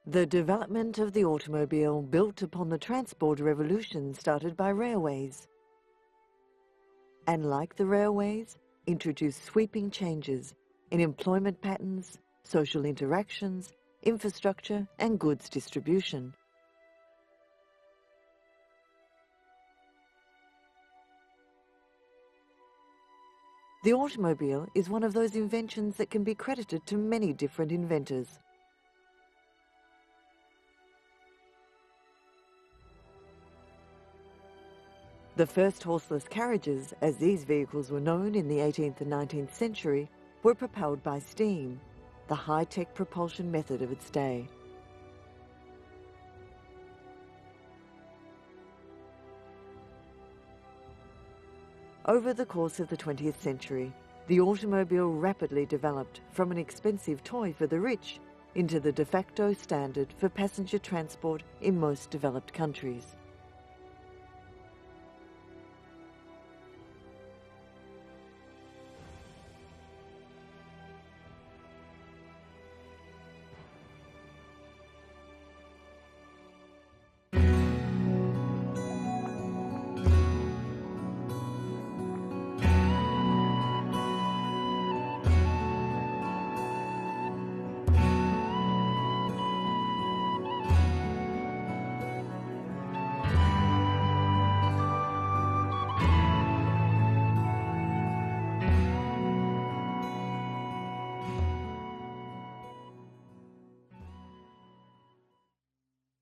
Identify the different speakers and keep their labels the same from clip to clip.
Speaker 1: The development of the automobile built upon the transport revolution started by railways. And like the railways, introduced sweeping changes in employment patterns, social interactions, infrastructure and goods distribution. The automobile is one of those inventions that can be credited to many different inventors. The first horseless carriages, as these vehicles were known in the 18th and 19th century, were propelled by steam, the high-tech propulsion method of its day. Over the course of the 20th century, the automobile rapidly developed from an expensive toy for the rich into the de facto standard for passenger transport in most developed countries.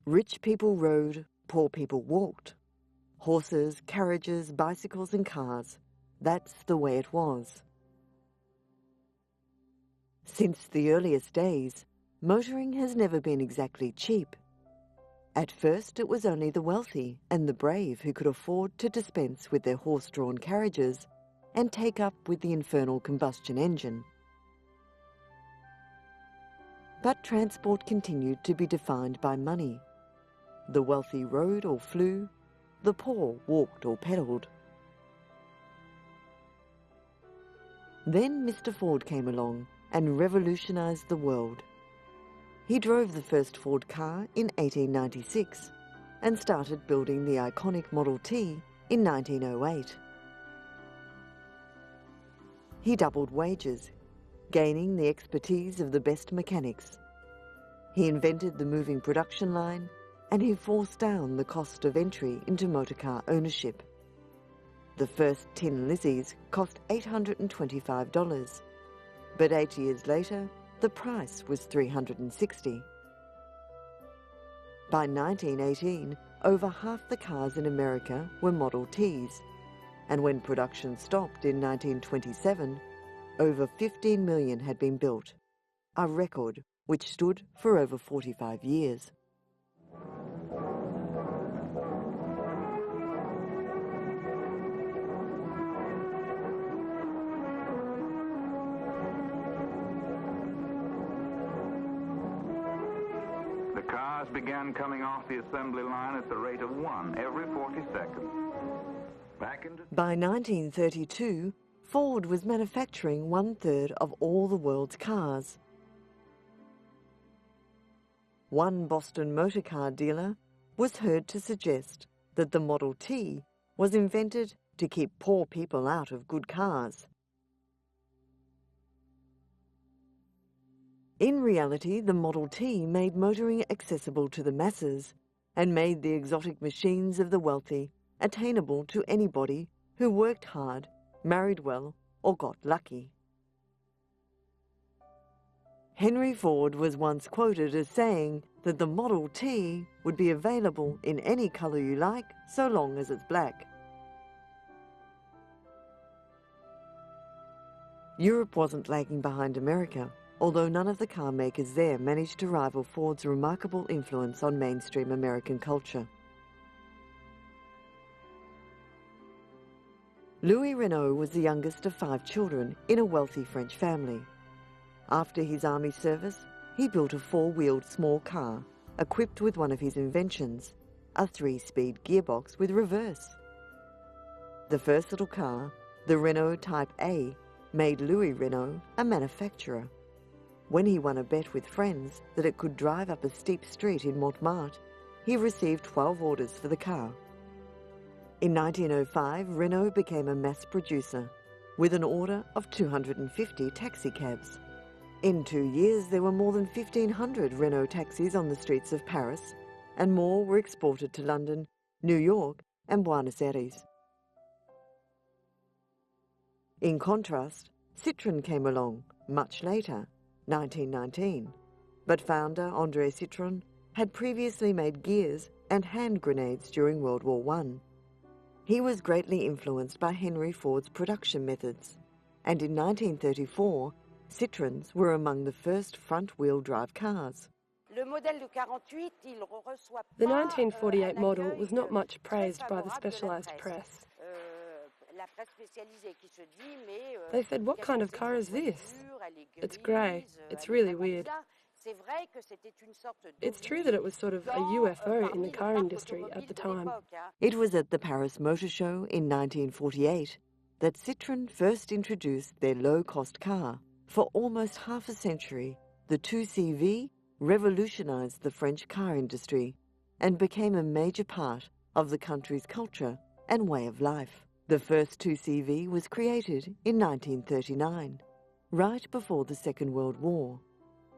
Speaker 1: Rich people rode, poor people walked. Horses, carriages, bicycles and cars. That's the way it was. Since the earliest days, motoring has never been exactly cheap. At first it was only the wealthy and the brave who could afford to dispense with their horse-drawn carriages and take up with the infernal combustion engine. But transport continued to be defined by money. The wealthy rode or flew, the poor walked or pedalled. Then Mr. Ford came along and revolutionized the world. He drove the first Ford car in 1896 and started building the iconic Model T in 1908. He doubled wages, gaining the expertise of the best mechanics. He invented the moving production line, and he forced down the cost of entry into motorcar ownership. The first Tin Lizzies cost $825, but 8 years later, the price was $360. By 1918, over half the cars in America were Model Ts, and when production stopped in 1927, over 15 million had been built, a record which stood for over 45 years.
Speaker 2: The cars began coming off the assembly line at the rate of 1 every 40 seconds.
Speaker 1: By 1932, Ford was manufacturing 1/3 of all the world's cars. One Boston motor car dealer was heard to suggest that the Model T was invented to keep poor people out of good cars. In reality, the Model T made motoring accessible to the masses and made the exotic machines of the wealthy attainable to anybody who worked hard, married well, or got lucky. Henry Ford was once quoted as saying that the Model T would be available in any colour you like, so long as it's black. Europe wasn't lagging behind America, although none of the car makers there managed to rival Ford's remarkable influence on mainstream American culture. Louis Renault was the youngest of 5 children in a wealthy French family. After his army service, he built a 4-wheeled small car, equipped with one of his inventions, a 3-speed gearbox with reverse. The first little car, the Renault Type A, made Louis Renault a manufacturer. When he won a bet with friends that it could drive up a steep street in Montmartre, he received 12 orders for the car. In 1905, Renault became a mass producer, with an order of 250 taxicabs. In 2 years, there were more than 1,500 Renault taxis on the streets of Paris, and more were exported to London, New York, and Buenos Aires. In contrast, Citroën came along much later, 1919, but founder André Citroën had previously made gears and hand grenades during World War I. He was greatly influenced by Henry Ford's production methods, and in 1934, Citroëns were among the first front-wheel drive cars.
Speaker 3: The 1948 model was not
Speaker 4: euh,
Speaker 3: much praised by the specialised press. They said, "What kind of car is this? It's grey. It's really weird." It's true that it was sort of a UFO in the car industry at the time.
Speaker 1: It was at the Paris Motor Show in 1948 that Citroën first introduced their low-cost car. For almost half a century, the 2CV revolutionised the French car industry and became a major part of the country's culture and way of life. The first 2CV was created in 1939, right before the Second World War,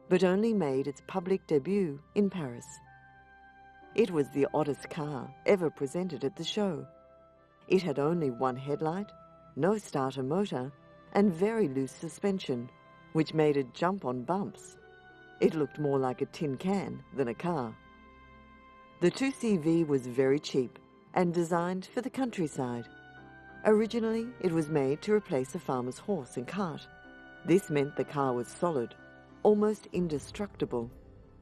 Speaker 1: but only made its public debut in Paris. It was the oddest car ever presented at the show. It had only one headlight, no starter motor, and very loose suspension, which made it jump on bumps. It looked more like a tin can than a car. The 2CV was very cheap and designed for the countryside. Originally, it was made to replace a farmer's horse and cart. This meant the car was solid, almost indestructible,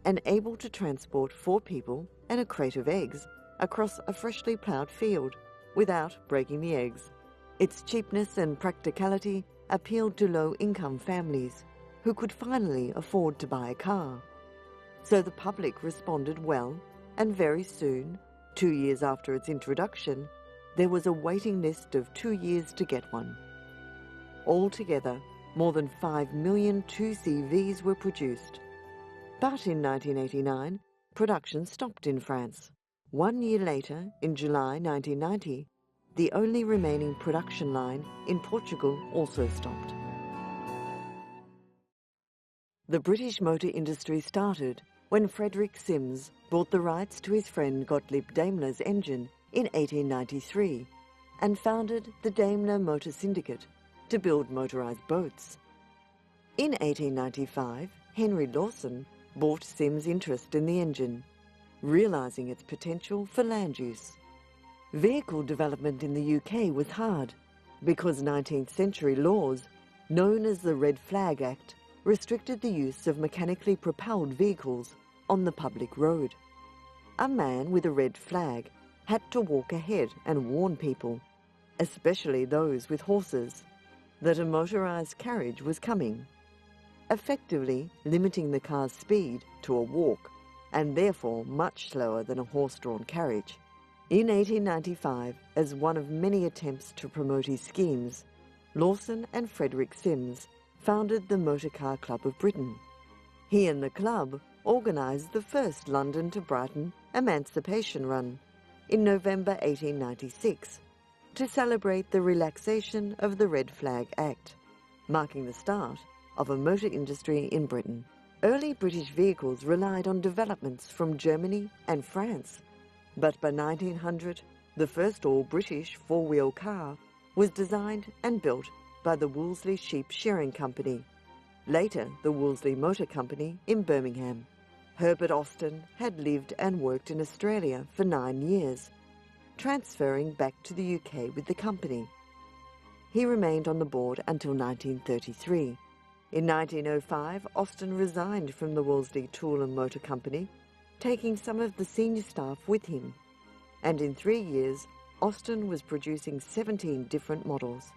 Speaker 1: and able to transport 4 people and a crate of eggs across a freshly ploughed field without breaking the eggs. Its cheapness and practicality appealed to low-income families who could finally afford to buy a car. So the public responded well, and very soon, 2 years after its introduction, there was a waiting list of 2 years to get one. Altogether, more than 5 million 2CVs were produced. But in 1989, production stopped in France. 1 year later, in July 1990, the only remaining production line in Portugal also stopped. The British motor industry started when Frederick Sims bought the rights to his friend Gottlieb Daimler's engine in 1893 and founded the Daimler Motor Syndicate to build motorized boats. In 1895, Henry Lawson bought Sims' interest in the engine, realizing its potential for land use. Vehicle development in the UK was hard because 19th century laws, known as the Red Flag Act, restricted the use of mechanically propelled vehicles on the public road. A man with a red flag had to walk ahead and warn people, especially those with horses, that a motorized carriage was coming, effectively limiting the car's speed to a walk and therefore much slower than a horse-drawn carriage. In 1895, as one of many attempts to promote his schemes, Lawson and Frederick Sims founded the Motor Car Club of Britain. He and the club organised the first London to Brighton Emancipation Run in November 1896 to celebrate the relaxation of the Red Flag Act, marking the start of a motor industry in Britain. Early British vehicles relied on developments from Germany and France, but by 1900, the first all-British four-wheel car was designed and built by the Wolseley Sheep Shearing Company, later the Wolseley Motor Company in Birmingham. Herbert Austin had lived and worked in Australia for 9 years, transferring back to the UK with the company. He remained on the board until 1933. In 1905, Austin resigned from the Wolseley Tool and Motor Company, taking some of the senior staff with him, and in 3 years, Austin was producing 17 different models.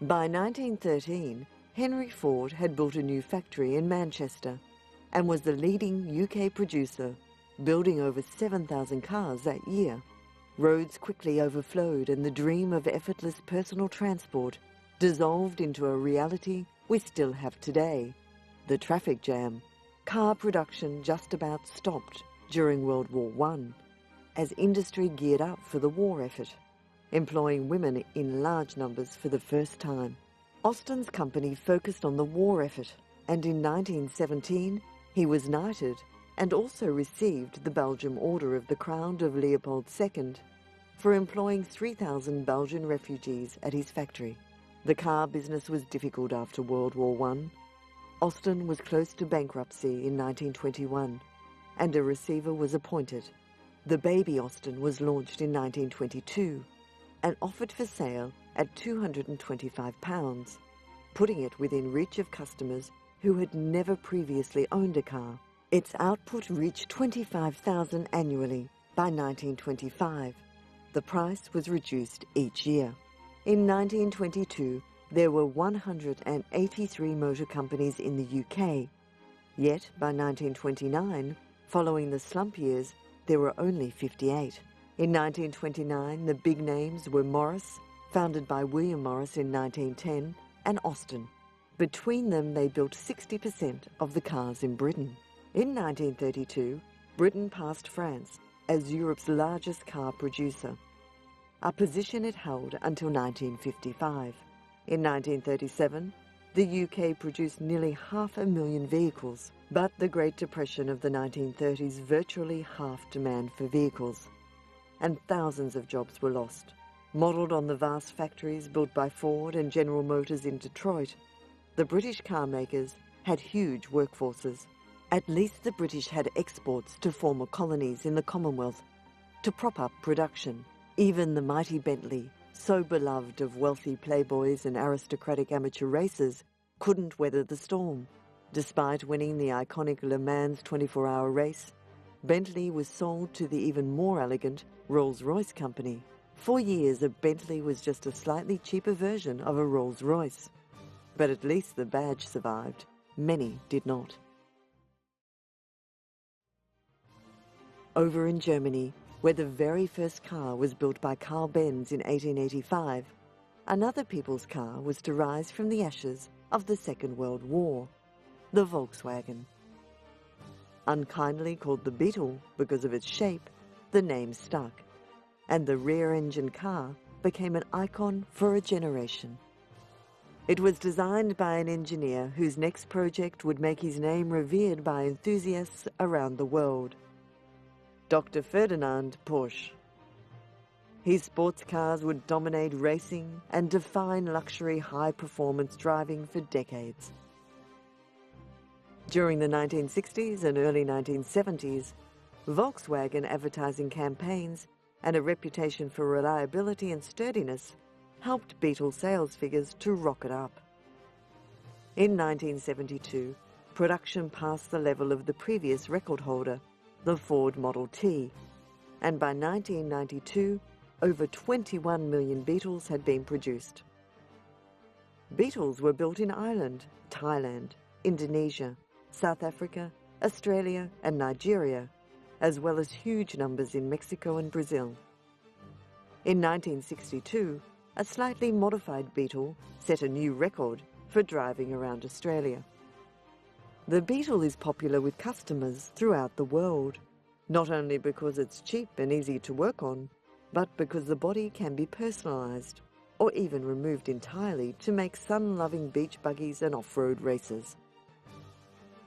Speaker 1: By 1913, Henry Ford had built a new factory in Manchester and was the leading UK producer, building over 7,000 cars that year. Roads quickly overflowed and the dream of effortless personal transport dissolved into a reality we still have today, the traffic jam, car production just about stopped during World War I as industry geared up for the war effort, employing women in large numbers for the first time. Austin's company focused on the war effort, and in 1917 he was knighted and also received the Belgian Order of the Crown of Leopold II for employing 3,000 Belgian refugees at his factory. The car business was difficult after World War I. Austin was close to bankruptcy in 1921, and a receiver was appointed. The baby Austin was launched in 1922 and offered for sale at £225, putting it within reach of customers who had never previously owned a car. Its output reached 25,000 annually by 1925. The price was reduced each year. In 1922, there were 183 motor companies in the UK. Yet, by 1929, following the slump years, there were only 58. In 1929, the big names were Morris, founded by William Morris in 1910, and Austin. Between them, they built 60% of the cars in Britain. In 1932, Britain passed France as Europe's largest car producer, a position it held until 1955. In 1937, the UK produced nearly 500,000 vehicles, but the Great Depression of the 1930s virtually halved demand for vehicles, and thousands of jobs were lost. Modelled on the vast factories built by Ford and General Motors in Detroit, the British car makers had huge workforces. At least the British had exports to former colonies in the Commonwealth to prop up production. Even the mighty Bentley, so beloved of wealthy playboys and aristocratic amateur racers, couldn't weather the storm. Despite winning the iconic Le Mans 24-hour race, Bentley was sold to the even more elegant Rolls-Royce company. For years, a Bentley was just a slightly cheaper version of a Rolls-Royce. But at least the badge survived. Many did not. Over in Germany, where the very first car was built by Carl Benz in 1885, another people's car was to rise from the ashes of the Second World War, the Volkswagen. Unkindly called the Beetle because of its shape, the name stuck, and the rear-engine car became an icon for a generation. It was designed by an engineer whose next project would make his name revered by enthusiasts around the world, Dr. Ferdinand Porsche. His sports cars would dominate racing and define luxury high-performance driving for decades. During the 1960s and early 1970s, Volkswagen advertising campaigns and a reputation for reliability and sturdiness helped Beetle sales figures to rocket up. In 1972, production passed the level of the previous record holder, the Ford Model T, and by 1992, over 21 million Beetles had been produced. Beetles were built in Ireland, Thailand, Indonesia, South Africa, Australia and Nigeria, as well as huge numbers in Mexico and Brazil. In 1962, a slightly modified Beetle set a new record for driving around Australia. The Beetle is popular with customers throughout the world, not only because it's cheap and easy to work on, but because the body can be personalised or even removed entirely to make sun-loving beach buggies and off-road races.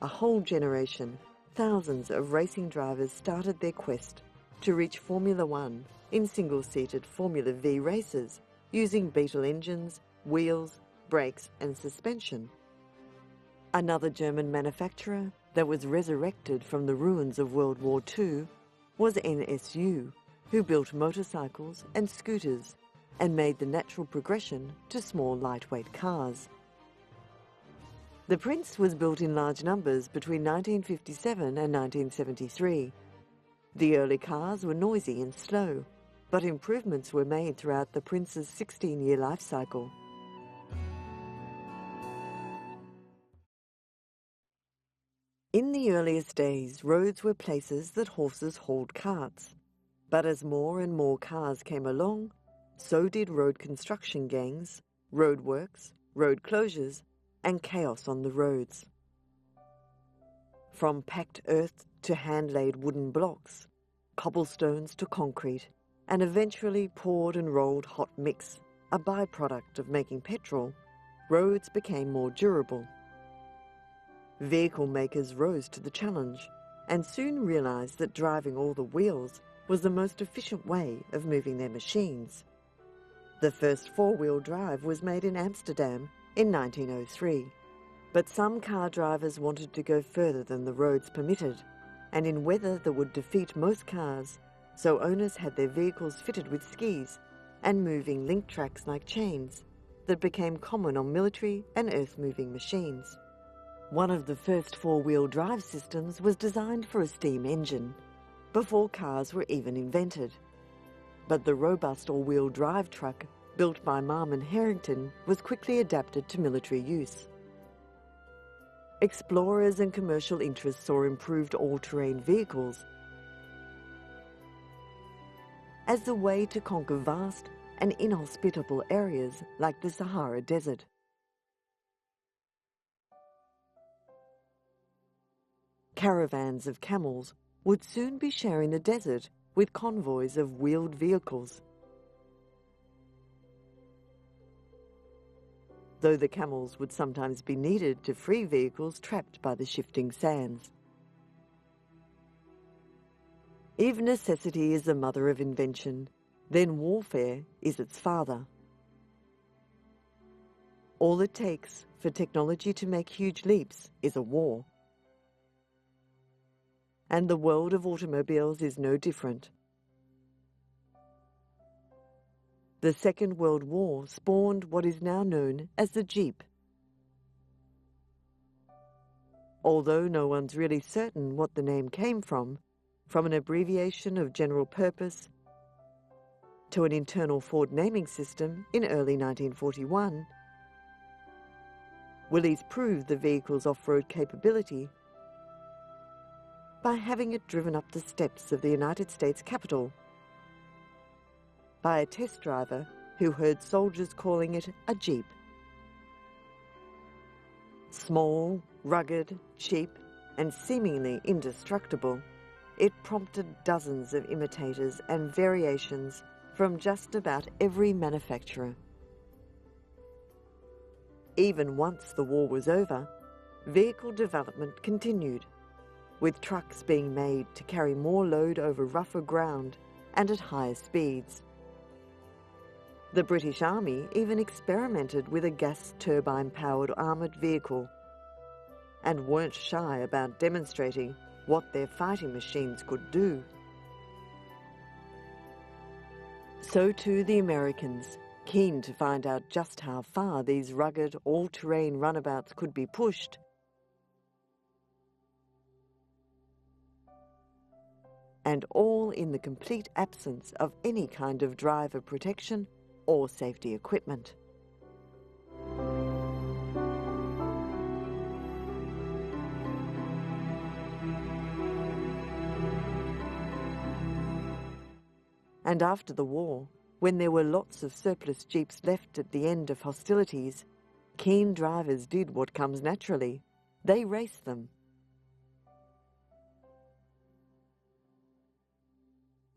Speaker 1: A whole generation, thousands of racing drivers started their quest to reach Formula One in single-seated Formula V races using Beetle engines, wheels, brakes and suspension. Another German manufacturer that was resurrected from the ruins of World War II was NSU, who built motorcycles and scooters and made the natural progression to small lightweight cars. The Prince was built in large numbers between 1957 and 1973. The early cars were noisy and slow, but improvements were made throughout the Prince's 16-year life cycle. In the earliest days, roads were places that horses hauled carts. But as more and more cars came along, so did road construction gangs, roadworks, road closures, and chaos on the roads. From packed earth to hand-laid wooden blocks, cobblestones to concrete, and eventually poured and rolled hot mix, a byproduct of making petrol, roads became more durable. Vehicle makers rose to the challenge and soon realised that driving all the wheels was the most efficient way of moving their machines. The first four-wheel drive was made in Amsterdam in 1903, but some car drivers wanted to go further than the roads permitted, and in weather that would defeat most cars, so owners had their vehicles fitted with skis and moving link tracks like chains that became common on military and earth-moving machines. One of the first four-wheel drive systems was designed for a steam engine, before cars were even invented. But the robust all-wheel drive truck built by Marmon Harrington was quickly adapted to military use. Explorers and commercial interests saw improved all-terrain vehicles as the way to conquer vast and inhospitable areas like the Sahara Desert. Caravans of camels would soon be sharing the desert with convoys of wheeled vehicles. Though the camels would sometimes be needed to free vehicles trapped by the shifting sands. If necessity is the mother of invention, then warfare is its father. All it takes for technology to make huge leaps is a war. And the world of automobiles is no different. The Second World War spawned what is now known as the Jeep. Although no one's really certain what the name came from an abbreviation of general purpose to an internal Ford naming system in early 1941, Willys proved the vehicle's off-road capability by having it driven up the steps of the United States Capitol by a test driver who heard soldiers calling it a Jeep. Small, rugged, cheap, and seemingly indestructible, it prompted dozens of imitators and variations from just about every manufacturer. Even once the war was over, vehicle development continued, with trucks being made to carry more load over rougher ground and at higher speeds. The British Army even experimented with a gas turbine-powered armoured vehicle and weren't shy about demonstrating what their fighting machines could do. So too the Americans, keen to find out just how far these rugged, all-terrain runabouts could be pushed, and all in the complete absence of any kind of driver protection or safety equipment. And after the war, when there were lots of surplus Jeeps left at the end of hostilities, keen drivers did what comes naturally. They raced them.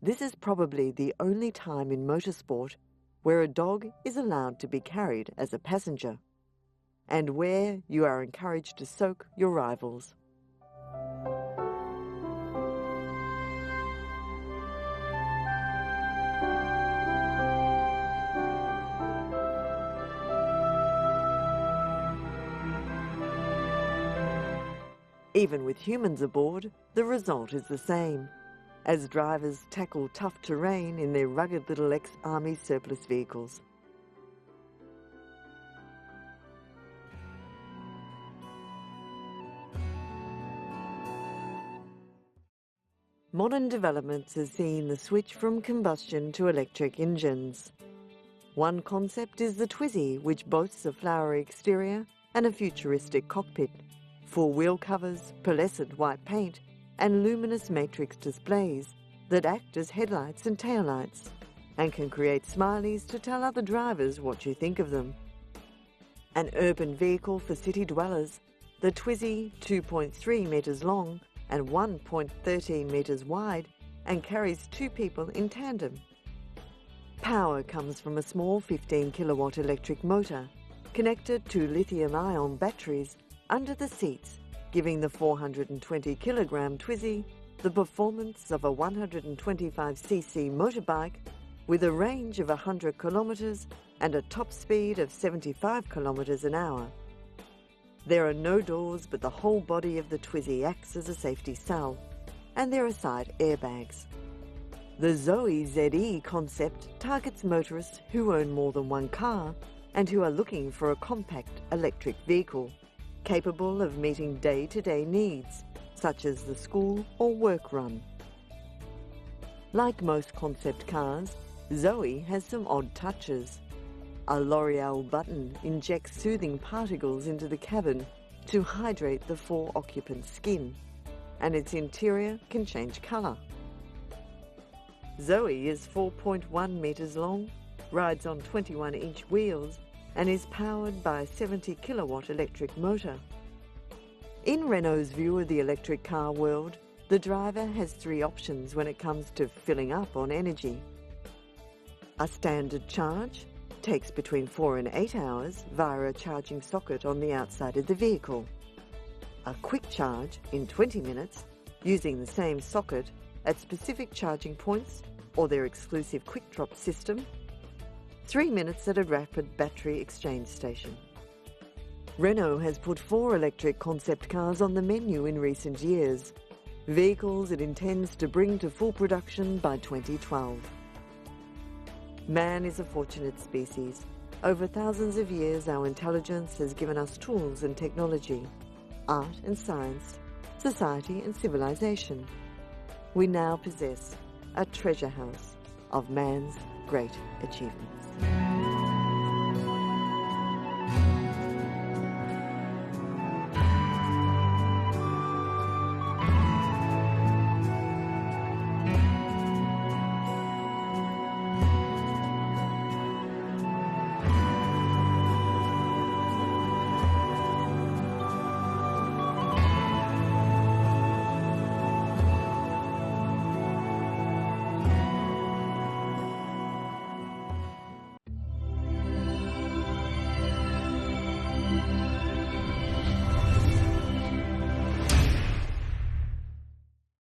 Speaker 1: This is probably the only time in motorsport where a dog is allowed to be carried as a passenger, and where you are encouraged to soak your rivals. Even with humans aboard, the result is the same, as drivers tackle tough terrain in their rugged little ex-army surplus vehicles. Modern developments have seen the switch from combustion to electric engines. One concept is the Twizy, which boasts a flowery exterior and a futuristic cockpit, full wheel covers, pearlescent white paint, and luminous matrix displays that act as headlights and taillights, and can create smileys to tell other drivers what you think of them. An urban vehicle for city dwellers, The Twizy, 2.3 metres long and 1.13 metres wide, and carries 2 people in tandem. Power comes from a small 15 kilowatt electric motor connected to lithium-ion batteries under the seats, giving the 420 kilogram Twizy the performance of a 125cc motorbike with a range of 100 kilometres and a top speed of 75 kilometres an hour. There are no doors, but the whole body of the Twizy acts as a safety cell, and there are side airbags. The Zoe ZE concept targets motorists who own more than one car and who are looking for a compact electric vehicle capable of meeting day-to-day needs, such as the school or work run. Like most concept cars, Zoe has some odd touches. A L'Oreal button injects soothing particles into the cabin to hydrate the 4 occupants' skin, and its interior can change colour. Zoe is 4.1 metres long, rides on 21-inch wheels, and is powered by a 70 kilowatt electric motor. In Renault's view of the electric car world, the driver has 3 options when it comes to filling up on energy. A standard charge takes between 4 and 8 hours via a charging socket on the outside of the vehicle. A quick charge in 20 minutes using the same socket at specific charging points or their exclusive quick drop system. 3 minutes at a rapid battery exchange station. Renault has put 4 electric concept cars on the menu in recent years, vehicles it intends to bring to full production by 2012. Man is a fortunate species. Over thousands of years, our intelligence has given us tools and technology, art and science, society and civilization. We now possess a treasure house of man's great achievements.